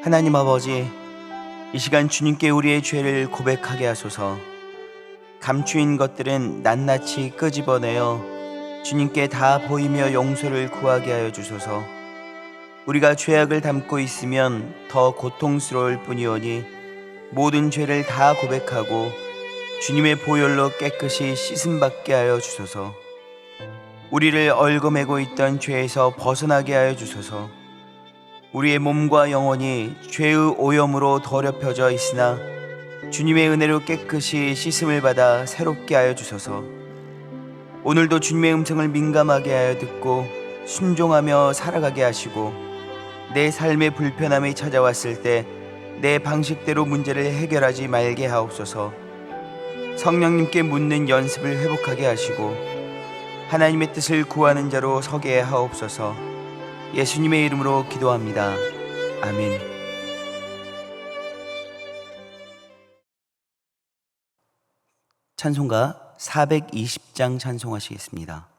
하나님 아버지, 이 시간 주님께 우리의 죄를 고백하게 하소서. 감추인 것들은 낱낱이 끄집어내어 주님께 다 보이며 용서를 구하게 하여 주소서. 우리가 죄악을 담고 있으면 더 고통스러울 뿐이오니 모든 죄를 다 고백하고 주님의 보혈로 깨끗이 씻음받게 하여 주소서. 우리를 얽어매고 있던 죄에서 벗어나게 하여 주소서. 우리의 몸과 영혼이 죄의 오염으로 더럽혀져 있으나 주님의 은혜로 깨끗이 씻음을 받아 새롭게 하여 주소서. 오늘도 주님의 음성을 민감하게 하여 듣고 순종하며 살아가게 하시고, 내 삶의 불편함이 찾아왔을 때 내 방식대로 문제를 해결하지 말게 하옵소서. 성령님께 묻는 연습을 회복하게 하시고 하나님의 뜻을 구하는 자로 서게 하옵소서. 예수님의 이름으로 기도합니다. 아멘. 찬송가 420장 찬송하시겠습니다.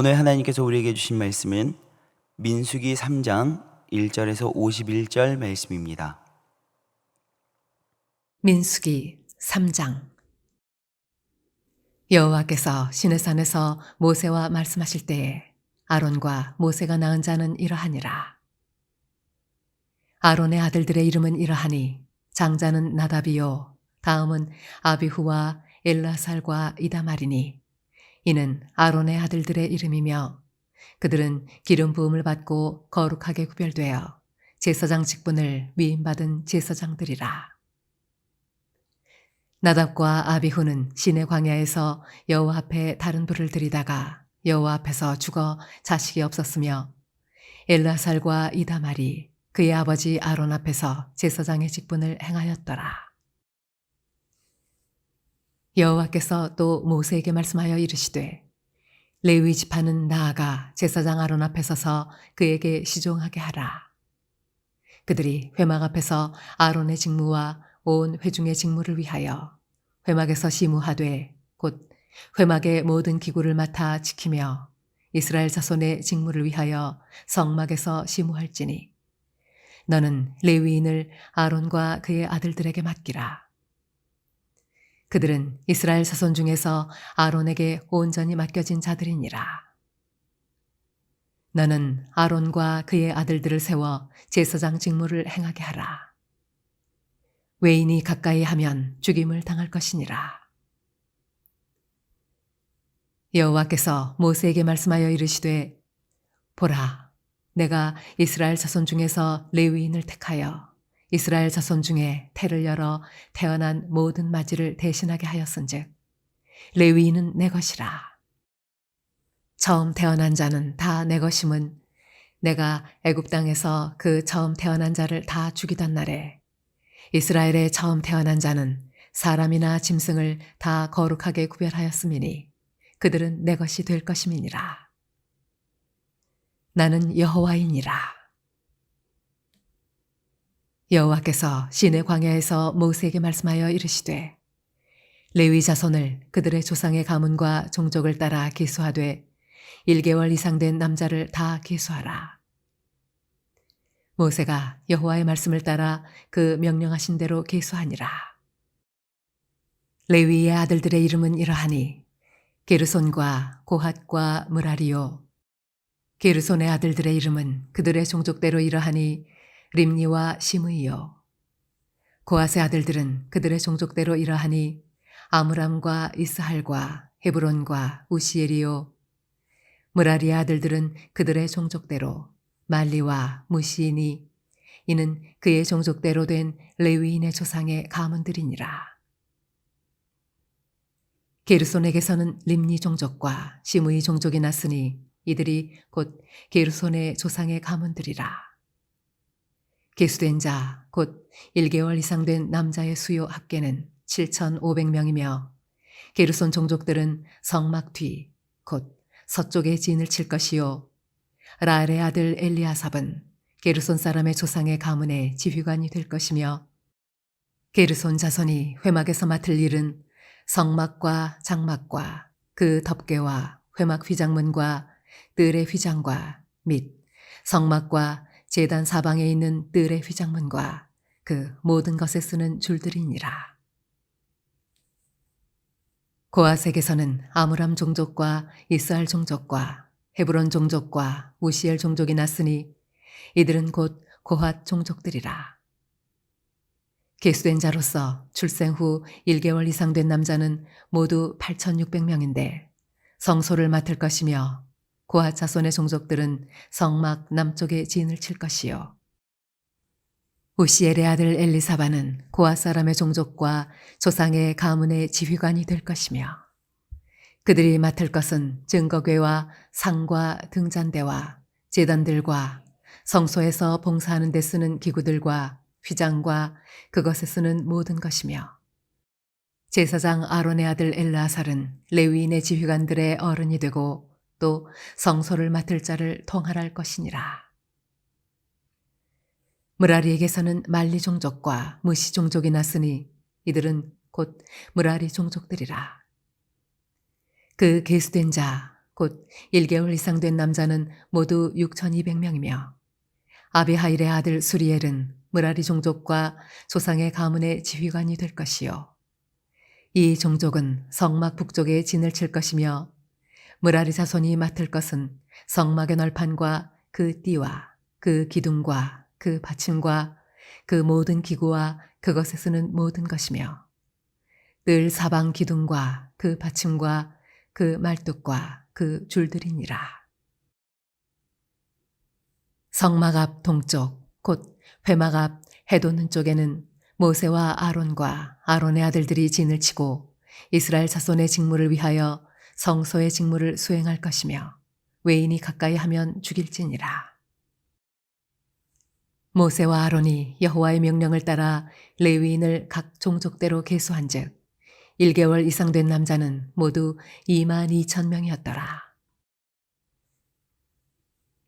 오늘 하나님께서 우리에게 주신 말씀은 민수기 3장 1절에서 51절 말씀입니다. 민수기 3장. 여호와께서 시내산에서 모세와 말씀하실 때에 아론과 모세가 낳은 자는 이러하니라. 아론의 아들들의 이름은 이러하니 장자는 나답이요 다음은 아비후와 엘라살과 이다말이니 이는 아론의 아들들의 이름이며 그들은 기름 부음을 받고 거룩하게 구별되어 제사장 직분을 위임받은 제사장들이라. 나답과 아비후는 시내 광야에서 여호와 앞에 다른 불을 들이다가 여호와 앞에서 죽어 자식이 없었으며 엘라살과 이다말이 그의 아버지 아론 앞에서 제사장의 직분을 행하였더라. 여호와께서 또 모세에게 말씀하여 이르시되 레위 지파는 나아가 제사장 아론 앞에 서서 그에게 시종하게 하라. 그들이 회막 앞에서 아론의 직무와 온 회중의 직무를 위하여 회막에서 시무하되 곧 회막의 모든 기구를 맡아 지키며 이스라엘 자손의 직무를 위하여 성막에서 시무할지니 너는 레위인을 아론과 그의 아들들에게 맡기라. 그들은 이스라엘 자손 중에서 아론에게 온전히 맡겨진 자들이니라. 너는 아론과 그의 아들들을 세워 제사장 직무를 행하게 하라. 외인이 가까이 하면 죽임을 당할 것이니라. 여호와께서 모세에게 말씀하여 이르시되 보라, 내가 이스라엘 자손 중에서 레위인을 택하여 이스라엘 자손 중에 태를 열어 태어난 모든 마지를 대신하게 하였은즉 레위인은 내 것이라. 처음 태어난 자는 다 내 것임은 내가 애굽 땅에서 그 처음 태어난 자를 다 죽이던 날에 이스라엘의 처음 태어난 자는 사람이나 짐승을 다 거룩하게 구별하였음이니 그들은 내 것이 될 것임이니라. 나는 여호와이니라. 여호와께서 시내 광야에서 모세에게 말씀하여 이르시되 레위 자손을 그들의 조상의 가문과 종족을 따라 계수하되 1개월 이상 된 남자를 다 계수하라. 모세가 여호와의 말씀을 따라 그 명령하신 대로 계수하니라. 레위의 아들들의 이름은 이러하니 게르손과 고핫과 므라리요. 게르손의 아들들의 이름은 그들의 종족대로 이러하니 림니와 시므이요. 고핫의 아들들은 그들의 종족대로 이러하니 아므람과 이스할과 헤브론과 우시엘이요. 므라리의 아들들은 그들의 종족대로 말리와 무시이니 이는 그의 종족대로 된 레위인의 조상의 가문들이니라. 게르손에게서는 림니 종족과 시므이 종족이 났으니 이들이 곧 게르손의 조상의 가문들이라. 계수된 자, 곧 1개월 이상 된 남자의 수요 합계는 7,500명이며 게르손 종족들은 성막 뒤, 곧 서쪽에 진을 칠 것이요. 라엘의 아들 엘리아삽은 게르손 사람의 조상의 가문의 지휘관이 될 것이며 게르손 자손이 회막에서 맡을 일은 성막과 장막과 그 덮개와 회막 휘장문과 뜰의 휘장과 및 성막과 제단 사방에 있는 뜰의 휘장문과 그 모든 것에 쓰는 줄들이니라. 고핫에게서는 아므람 종족과 이스할 종족과 헤브론 종족과 우시엘 종족이 났으니 이들은 곧 고핫 종족들이라. 계수된 자로서 출생 후 1개월 이상 된 남자는 모두 8,600명인데 성소를 맡을 것이며 고핫 자손의 종족들은 성막 남쪽에 진을 칠 것이요. 우시엘의 아들 엘리사바는 고핫 사람의 종족과 조상의 가문의 지휘관이 될 것이며 그들이 맡을 것은 증거궤와 상과 등잔대와 제단들과 성소에서 봉사하는 데 쓰는 기구들과 휘장과 그것에 쓰는 모든 것이며 제사장 아론의 아들 엘르아살은 레위인의 지휘관들의 어른이 되고 또 성소를 맡을 자를 통할할 것이니라. 므라리에게서는 말리 종족과 무시 종족이 났으니 이들은 곧 므라리 종족들이라. 그 계수된 자, 곧 1개월 이상 된 남자는 모두 6,200명이며 아비하일의 아들 수리엘은 므라리 종족과 조상의 가문의 지휘관이 될 것이요. 이 종족은 성막 북쪽에 진을 칠 것이며 므라리 자손이 맡을 것은 성막의 널판과 그 띠와 그 기둥과 그 받침과 그 모든 기구와 그것에 쓰는 모든 것이며 늘 사방 기둥과 그 받침과 그 말뚝과 그 줄들이니라. 성막 앞 동쪽 곧 회막 앞 해돋는 쪽에는 모세와 아론과 아론의 아들들이 진을 치고 이스라엘 자손의 직무를 위하여 성소의 직무를 수행할 것이며 외인이 가까이 하면 죽일지니라. 모세와 아론이 여호와의 명령을 따라 레위인을 각 종족대로 계수한즉 1개월 이상 된 남자는 모두 22,000명이었더라.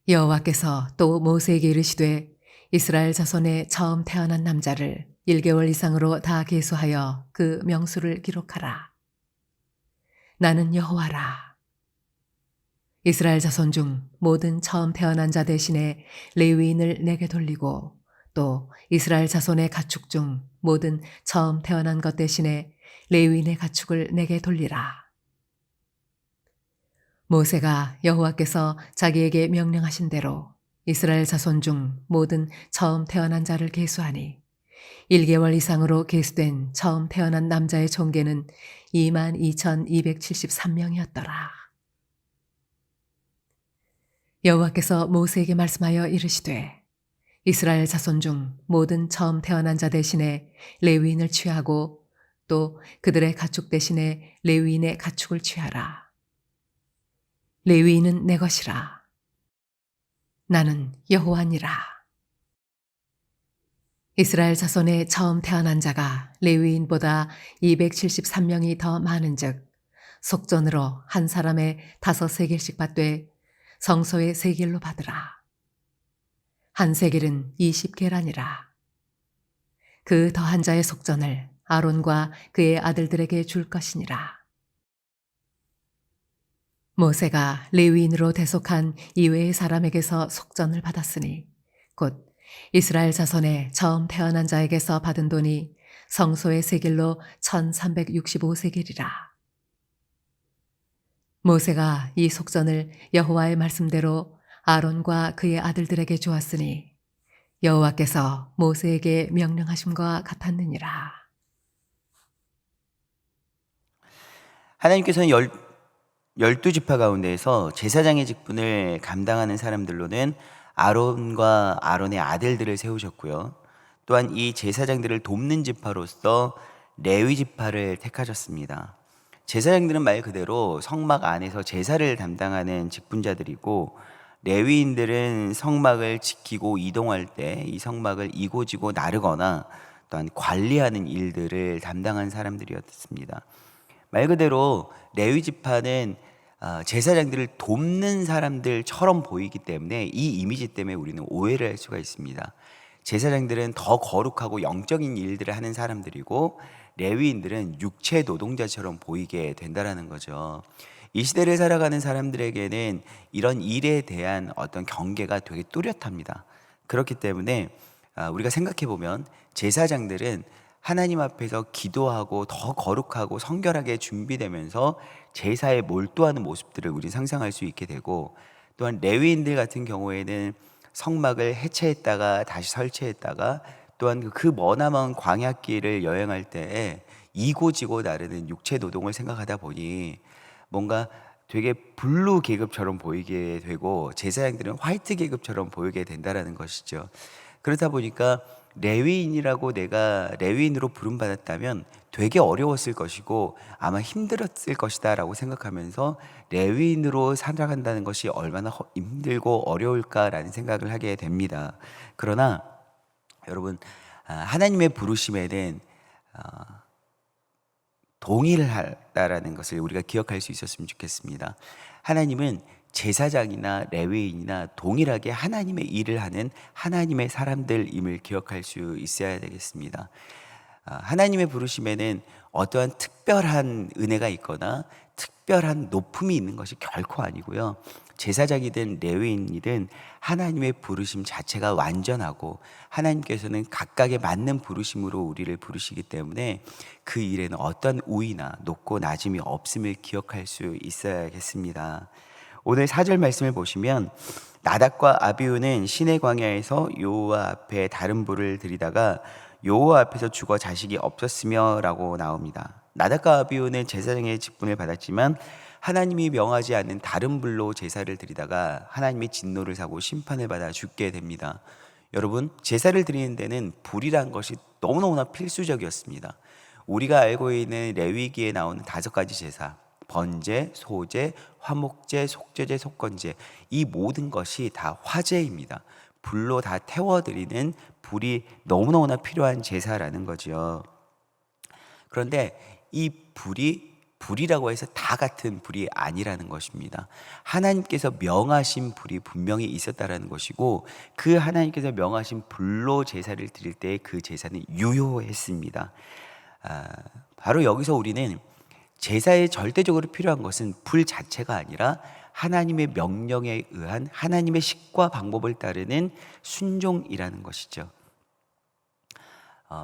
여호와께서 또 모세에게 이르시되 이스라엘 자손에 처음 태어난 남자를 1개월 이상으로 다 계수하여 그 명수를 기록하라. 나는 여호와라. 이스라엘 자손 중 모든 처음 태어난 자 대신에 레위인을 내게 돌리고 또 이스라엘 자손의 가축 중 모든 처음 태어난 것 대신에 레위인의 가축을 내게 돌리라. 모세가 여호와께서 자기에게 명령하신 대로 이스라엘 자손 중 모든 처음 태어난 자를 계수하니 1개월 이상으로 계수된 처음 태어난 남자의 총계는 22,273명이었더라. 여호와께서 모세에게 말씀하여 이르시되 이스라엘 자손 중 모든 처음 태어난 자 대신에 레위인을 취하고 또 그들의 가축 대신에 레위인의 가축을 취하라. 레위인은 내 것이라. 나는 여호와니라. 이스라엘 자손의 처음 태어난 자가 레위인보다 273명이 더 많은즉 속전으로 한 사람의 5세겔씩 받되 성소의 세겔로 받으라. 한 세겔은 20계란이라. 그 더한 자의 속전을 아론과 그의 아들들에게 줄 것이니라. 모세가 레위인으로 대속한 이외의 사람에게서 속전을 받았으니 곧 이스라엘 자손의 처음 태어난 자에게서 받은 돈이 성소의 세겔로 1365세겔이라. 모세가 이 속전을 여호와의 말씀대로 아론과 그의 아들들에게 주었으니 여호와께서 모세에게 명령하심과 같았느니라. 하나님께서는 12지파 가운데에서 제사장의 직분을 감당하는 사람들로는 아론과 아론의 아들들을 세우셨고요. 또한 이 제사장들을 돕는 지파로서 레위 지파를 택하셨습니다. 제사장들은 말 그대로 성막 안에서 제사를 담당하는 직분자들이고 레위인들은 성막을 지키고 이동할 때 이 성막을 이고지고 나르거나 또한 관리하는 일들을 담당한 사람들이었습니다. 말 그대로 레위 지파는 제사장들을 돕는 사람들처럼 보이기 때문에 이 이미지 때문에 우리는 오해를 할 수가 있습니다. 제사장들은 더 거룩하고 영적인 일들을 하는 사람들이고 레위인들은 육체 노동자처럼 보이게 된다라는 거죠. 이 시대를 살아가는 사람들에게는 이런 일에 대한 어떤 경계가 되게 뚜렷합니다. 그렇기 때문에 우리가 생각해 보면 제사장들은 하나님 앞에서 기도하고 더 거룩하고 성결하게 준비되면서 제사에 몰두하는 모습들을 우리 상상할 수 있게 되고, 또한 레위인들 같은 경우에는 성막을 해체했다가 다시 설치했다가 또한 그 머나먼 광야길을 여행할 때에 이고지고 나르는 육체 노동을 생각하다 보니 뭔가 되게 블루 계급처럼 보이게 되고 제사장들은 화이트 계급처럼 보이게 된다라는 것이죠. 그렇다 보니까 레위인이라고 내가 레위인으로 부름받았다면 되게 어려웠을 것이고 아마 힘들었을 것이다 라고 생각하면서 레위인으로 살아간다는 것이 얼마나 힘들고 어려울까라는 생각을 하게 됩니다. 그러나 여러분, 하나님의 부르심에는 동의를 하다라는 것을 우리가 기억할 수 있었으면 좋겠습니다. 하나님은 제사장이나 레위인이나 동일하게 하나님의 일을 하는 하나님의 사람들임을 기억할 수 있어야 되겠습니다. 하나님의 부르심에는 어떠한 특별한 은혜가 있거나 특별한 높음이 있는 것이 결코 아니고요. 제사장이든 레위인이든 하나님의 부르심 자체가 완전하고 하나님께서는 각각에 맞는 부르심으로 우리를 부르시기 때문에 그 일에는 어떤 우위나 높고 낮음이 없음을 기억할 수 있어야겠습니다. 오늘 4절 말씀을 보시면 나답과 아비후는 시내 광야에서 여호와 앞에 다른 불을 들이다가 여호와 앞에서 죽어 자식이 없었으며 라고 나옵니다. 나답과 아비후는 제사장의 직분을 받았지만 하나님이 명하지 않는 다른 불로 제사를 드리다가 하나님의 진노를 사고 심판을 받아 죽게 됩니다. 여러분, 제사를 드리는 데는 불이란 것이 너무너무나 필수적이었습니다. 우리가 알고 있는 레위기에 나오는 5가지 제사, 번제, 소제, 화목제, 속죄제, 속건제, 이 모든 것이 다 화제입니다. 불로 다 태워드리는 불이 너무너무나 필요한 제사라는 거죠. 그런데 이 불이 불이라고 해서 다 같은 불이 아니라는 것입니다. 하나님께서 명하신 불이 분명히 있었다라는 것이고, 그 하나님께서 명하신 불로 제사를 드릴 때 그 제사는 유효했습니다. 바로 여기서 우리는 제사에 절대적으로 필요한 것은 불 자체가 아니라 하나님의 명령에 의한 하나님의 식과 방법을 따르는 순종이라는 것이죠.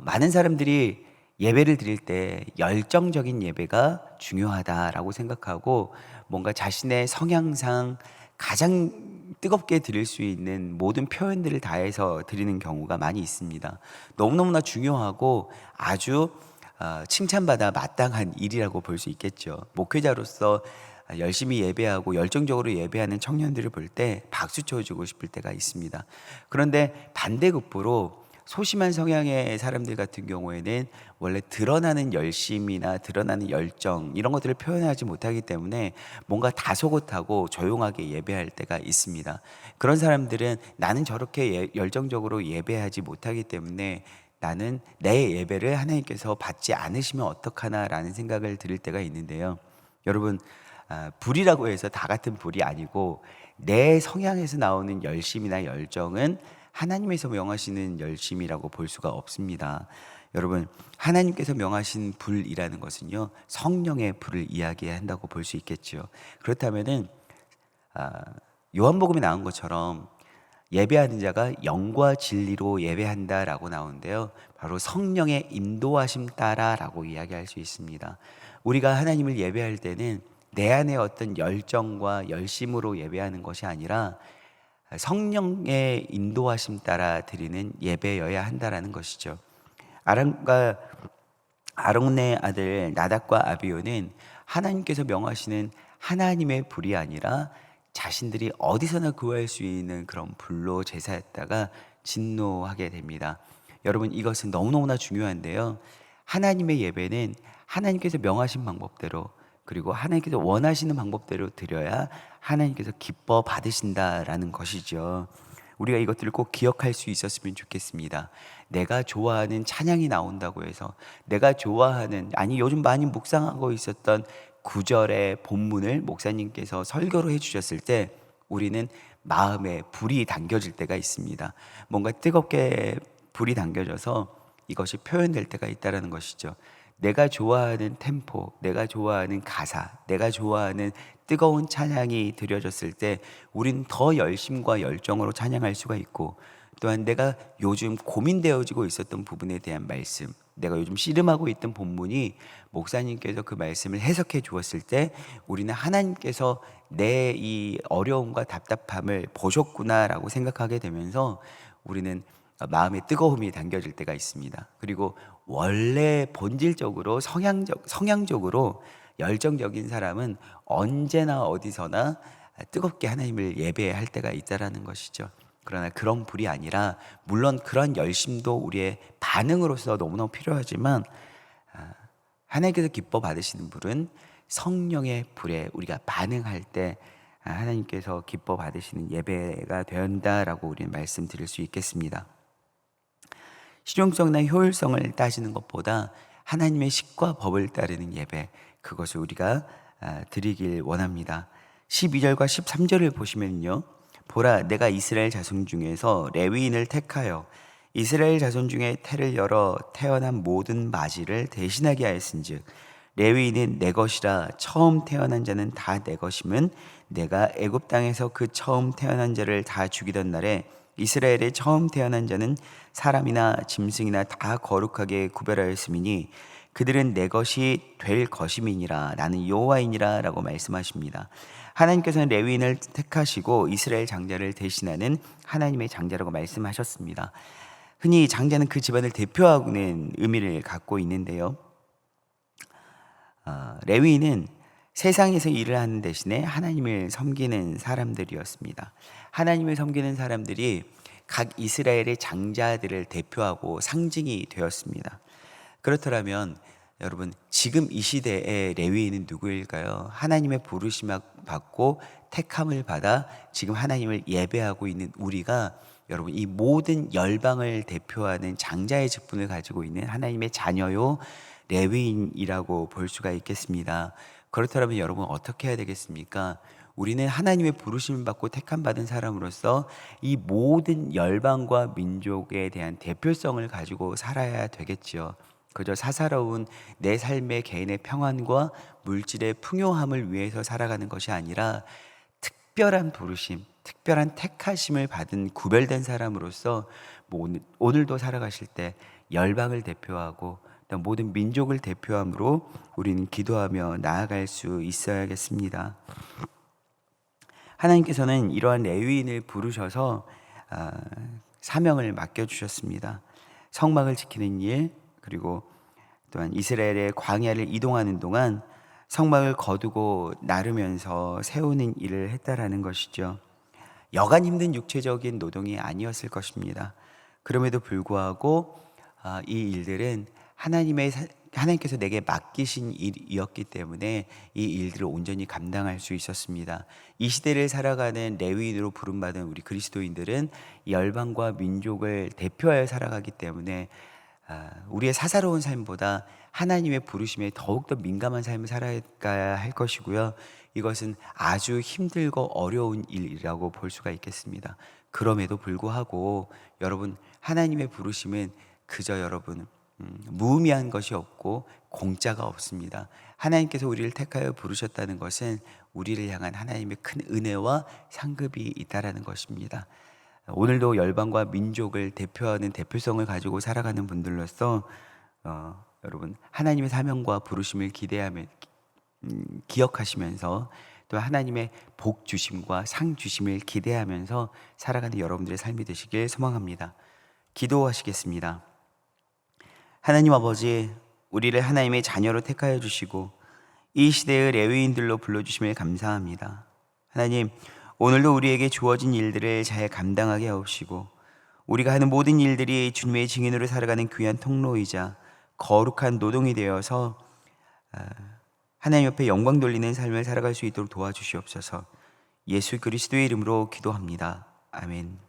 많은 사람들이 예배를 드릴 때 열정적인 예배가 중요하다라고 생각하고, 뭔가 자신의 성향상 가장 뜨겁게 드릴 수 있는 모든 표현들을 다해서 드리는 경우가 많이 있습니다. 너무너무나 중요하고 아주 칭찬받아 마땅한 일이라고 볼 수 있겠죠. 목회자로서 열심히 예배하고 열정적으로 예배하는 청년들을 볼 때 박수 쳐주고 싶을 때가 있습니다. 그런데 반대급부로 소심한 성향의 사람들 같은 경우에는 원래 드러나는 열심이나 드러나는 열정 이런 것들을 표현하지 못하기 때문에 뭔가 다소곳하고 조용하게 예배할 때가 있습니다. 그런 사람들은 나는 저렇게 열정적으로 예배하지 못하기 때문에 나는 내 예배를 하나님께서 받지 않으시면 어떡하나라는 생각을 들을 때가 있는데요. 여러분, 불이라고 해서 다 같은 불이 아니고, 내 성향에서 나오는 열심이나 열정은 하나님에서 명하시는 열심이라고 볼 수가 없습니다. 여러분, 하나님께서 명하신 불이라는 것은요, 성령의 불을 이야기한다고 볼 수 있겠죠. 그렇다면은 요한복음에 나온 것처럼 예배하는 자가 영과 진리로 예배한다라고 나오는데요, 바로 성령의 인도하심 따라라고 이야기할 수 있습니다. 우리가 하나님을 예배할 때는 내 안에 어떤 열정과 열심으로 예배하는 것이 아니라 성령의 인도하심 따라 드리는 예배여야 한다라는 것이죠. 아론의 아들 나답과 아비후는 하나님께서 명하시는 하나님의 불이 아니라 자신들이 어디서나 구할 수 있는 그런 불로 제사했다가 진노하게 됩니다. 여러분, 이것은 너무너무나 중요한데요, 하나님의 예배는 하나님께서 명하신 방법대로, 그리고 하나님께서 원하시는 방법대로 드려야 하나님께서 기뻐 받으신다라는 것이죠. 우리가 이것들을 꼭 기억할 수 있었으면 좋겠습니다. 내가 좋아하는 찬양이 나온다고 해서 내가 좋아하는, 아니 요즘 많이 묵상하고 있었던 구절의 본문을 목사님께서 설교로 해주셨을 때 우리는 마음에 불이 당겨질 때가 있습니다. 뭔가 뜨겁게 불이 당겨져서 이것이 표현될 때가 있다는 것이죠. 내가 좋아하는 템포, 내가 좋아하는 가사, 내가 좋아하는 뜨거운 찬양이 드려졌을 때 우린 더 열심과 열정으로 찬양할 수가 있고, 또한 내가 요즘 고민되어지고 있었던 부분에 대한 말씀, 내가 요즘 씨름하고 있던 본문이 목사님께서 그 말씀을 해석해 주었을 때 우리는 하나님께서 내 이 어려움과 답답함을 보셨구나라고 생각하게 되면서 우리는 마음의 뜨거움이 당겨질 때가 있습니다. 그리고 원래 본질적으로 성향적으로 열정적인 사람은 언제나 어디서나 뜨겁게 하나님을 예배할 때가 있다라는 것이죠. 그러나 그런 불이 아니라, 물론 그런 열심도 우리의 반응으로서 너무너무 필요하지만 하나님께서 기뻐 받으시는 불은 성령의 불에 우리가 반응할 때 하나님께서 기뻐 받으시는 예배가 된다라고 우리는 말씀드릴 수 있겠습니다. 실용성이나 효율성을 따지는 것보다 하나님의 식과 법을 따르는 예배, 그것을 우리가 드리길 원합니다. 12절과 13절을 보시면요, 보라, 내가 이스라엘 자손 중에서 레위인을 택하여 이스라엘 자손 중에 태를 열어 태어난 모든 맞이를 대신하게 하였은즉 레위인은 내 것이라 처음 태어난 자는 다 내 것임은 내가 애굽 땅에서 그 처음 태어난 자를 다 죽이던 날에 이스라엘의 처음 태어난 자는 사람이나 짐승이나 다 거룩하게 구별하였음이니 그들은 내 것이 될 것임이니라. 나는 여호와이니라 라고 말씀하십니다. 하나님께서는 레위인을 택하시고 이스라엘 장자를 대신하는 하나님의 장자라고 말씀하셨습니다. 흔히 장자는 그 집안을 대표하는 의미를 갖고 있는데요, 레위인은 세상에서 일을 하는 대신에 하나님을 섬기는 사람들이었습니다. 하나님을 섬기는 사람들이 각 이스라엘의 장자들을 대표하고 상징이 되었습니다. 그렇더라면 여러분, 지금 이 시대의 레위인은 누구일까요? 하나님의 부르심을 받고 택함을 받아 지금 하나님을 예배하고 있는 우리가, 여러분, 이 모든 열방을 대표하는 장자의 직분을 가지고 있는 하나님의 자녀요, 레위인이라고 볼 수가 있겠습니다. 그렇다면 여러분 어떻게 해야 되겠습니까? 우리는 하나님의 부르심을 받고 택함 받은 사람으로서 이 모든 열방과 민족에 대한 대표성을 가지고 살아야 되겠지요. 그저 사사로운 내 삶의 개인의 평안과 물질의 풍요함을 위해서 살아가는 것이 아니라 특별한 부르심, 특별한 택하심을 받은 구별된 사람으로서 오늘도 살아가실 때 열방을 대표하고 또 모든 민족을 대표함으로 우리는 기도하며 나아갈 수 있어야겠습니다. 하나님께서는 이러한 레위인을 부르셔서 사명을 맡겨주셨습니다. 성막을 지키는 일, 그리고 또한 이스라엘의 광야를 이동하는 동안 성막을 거두고 나르면서 세우는 일을 했다라는 것이죠. 여간 힘든 육체적인 노동이 아니었을 것입니다. 그럼에도 불구하고 이 일들은 하나님께서 내게 맡기신 일이었기 때문에 이 일들을 온전히 감당할 수 있었습니다. 이 시대를 살아가는 레위인으로 부름받은 우리 그리스도인들은 열방과 민족을 대표하여 살아가기 때문에 우리의 사사로운 삶보다 하나님의 부르심에 더욱더 민감한 삶을 살아가야 할 것이고요. 이것은 아주 힘들고 어려운 일이라고 볼 수가 있겠습니다. 그럼에도 불구하고 여러분, 하나님의 부르심은 그저 여러분 무의미한 것이 없고 공짜가 없습니다. 하나님께서 우리를 택하여 부르셨다는 것은 우리를 향한 하나님의 큰 은혜와 상급이 있다라는 것입니다. 오늘도 열방과 민족을 대표하는 대표성을 가지고 살아가는 분들로서 여러분, 하나님의 사명과 부르심을 기억하시면서 또 하나님의 복 주심과 상 주심을 기대하면서 살아가는 여러분들의 삶이 되시길 소망합니다. 기도하시겠습니다. 하나님 아버지, 우리를 하나님의 자녀로 택하여 주시고 이 시대의 레위인들로 불러주심을 감사합니다. 하나님, 오늘도 우리에게 주어진 일들을 잘 감당하게 하옵시고 우리가 하는 모든 일들이 주님의 증인으로 살아가는 귀한 통로이자 거룩한 노동이 되어서 하나님 옆에 영광 돌리는 삶을 살아갈 수 있도록 도와주시옵소서. 예수 그리스도의 이름으로 기도합니다. 아멘.